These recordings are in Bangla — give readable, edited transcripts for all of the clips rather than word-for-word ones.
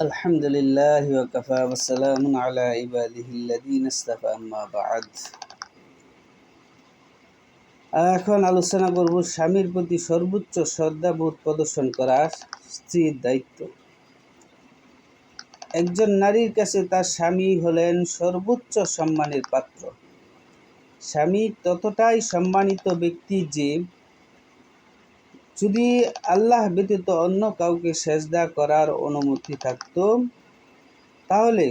الحمد لله وكفى والسلام على عباده الذين اصطفى أما بعد। এখন আলোচনা করব স্বামীর প্রতি সর্বোচ্চ শ্রদ্ধাবোধ প্রদর্শন করা স্ত্রীর দায়িত্ব। একজন নারীর কাছে তার স্বামী হলেন সর্বোচ্চ সম্মানের পাত্র। স্বামী ততটাই সম্মানিত ব্যক্তি যে যদি আল্লাহ ব্যতীত অন্য কাউকে সেজদা করার অনুমতি থাকত, তাহলে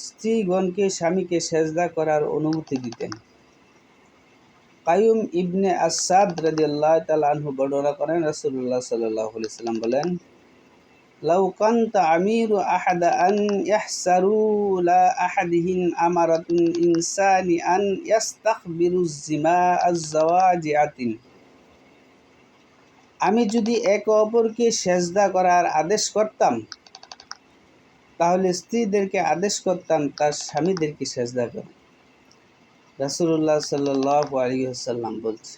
স্ত্রীগণকে স্বামীকে সেজদা করার অনুমতি দিতেন। কায়ুম ইবনে আসাদ রাদিয়াল্লাহু তাআলা আনহু বর্ণনা করেন, রাসূলুল্লাহ সাল্লাল্লাহু আলাইহি ওয়াসাল্লাম বলেন, লাউ কানতা আমিরু আহাদা আন ইয়াহসারু লা আহাদিহিন আমারাতুন ইনসানি আন ইয়াস্তাখবিরু জিমা আয-যাওয়াজিআতিন। আমি যদি একে অপরকে সেজদা করার আদেশ করতাম, তাহলে স্ত্রীদেরকে আদেশ করতাম তার স্বামীদেরকে সেজদা করে। রাসূলুল্লাহ সাল্লাল্লাহু আলাইহি ওয়াসাল্লাম বলছে,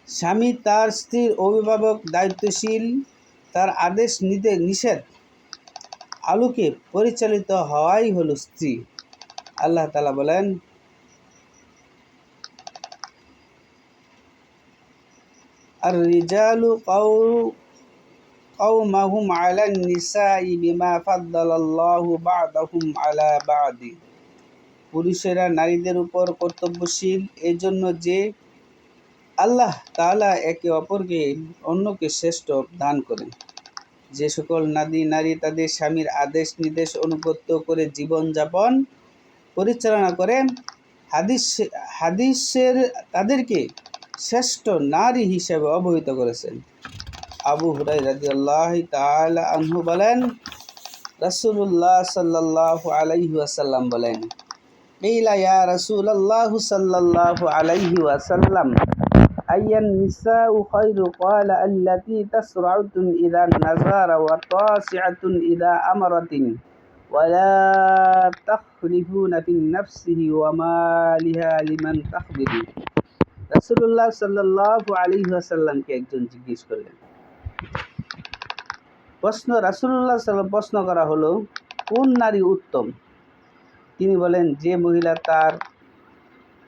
স্বামী তার স্ত্রীর অভিভাবক, দায়িত্বশীল, তার আদেশ নিষেধ আলোকে পরিচালিত হওয়াই হলো স্ত্রী। আল্লাহ তাআলা বলেন, আর রিজালু কাওমাহুম আলান নিসাই বিমা ফাদ্দালাল্লাহু বা'দাহুম আলা বা'দি। পুরুষেরা নারীদের উপর কর্তব্যশীল এজন্য যে আল্লাহ তাআলা একে অপরকে অন্যকে শ্রেষ্ঠ দান করেন। যে সকল নারী তাদের স্বামীর আদেশ নির্দেশ অনুগত করে জীবনযাপন পরিচালনা করে, হাদিসের তাদেরকে শ্রেষ্ঠ নারী হিসেবে অবহিত করেছেন। আবু হুরায়রা রাদিয়াল্লাহু তাআলা আনহু বলেন, রাসূলুল্লাহ সাল্লাল্লাহু আলাইহি ওয়াসাল্লাম বলেন, কিলা ইয়া রাসূলুল্লাহ সাল্লাল্লাহু আলাইহি ওয়াসাল্লাম আইয়ান নিসাউ খায়রু? ক্বালা আল্লাতী তাসরাউতুন ইযা নাযারা ওয়া তাসিআতুন ইযা আমারাতিন ওয়া লা তাখলিফুনা ফি নাফসিহি ওয়া মা লিহা লিমান তাখবিরু। রাসূলুল্লাহ সাল্লাল্লাহু আলাইহি ওয়াসাল্লামকে একজন জিজ্ঞেস করলেন। রাসূলুল্লাহ সাল্লাল্লাহু প্রশ্ন করা হলো, কোন নারী উত্তম? তিনি বলেন, যে মহিলা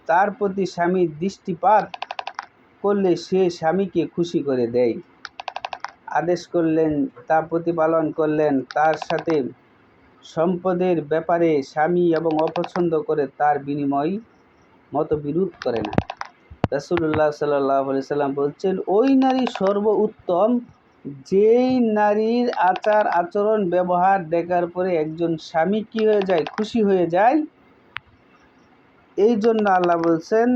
তার প্রতি স্বামীর দৃষ্টিপাত করলে সে স্বামীকে খুশি করে দেয়, আদেশ করলেন তা প্রতিপালন করলেন, তার সাথে সম্পদের ব্যাপারে স্বামী এবং অপছন্দ করে তার বিনিময় মতবিরোধ করে না। রাসূলুল্লাহ সাল্লাল্লাহু আলাইহি সাল্লাম বলছেন, ওই নারী সর্বোত্তম যেই নারীর আচার আচরণ ব্যবহার দেখার পরে একজন স্বামী কি হয়ে যায়? খুশি হয়ে যায়। এই জন্য আল্লাহ বলছেন,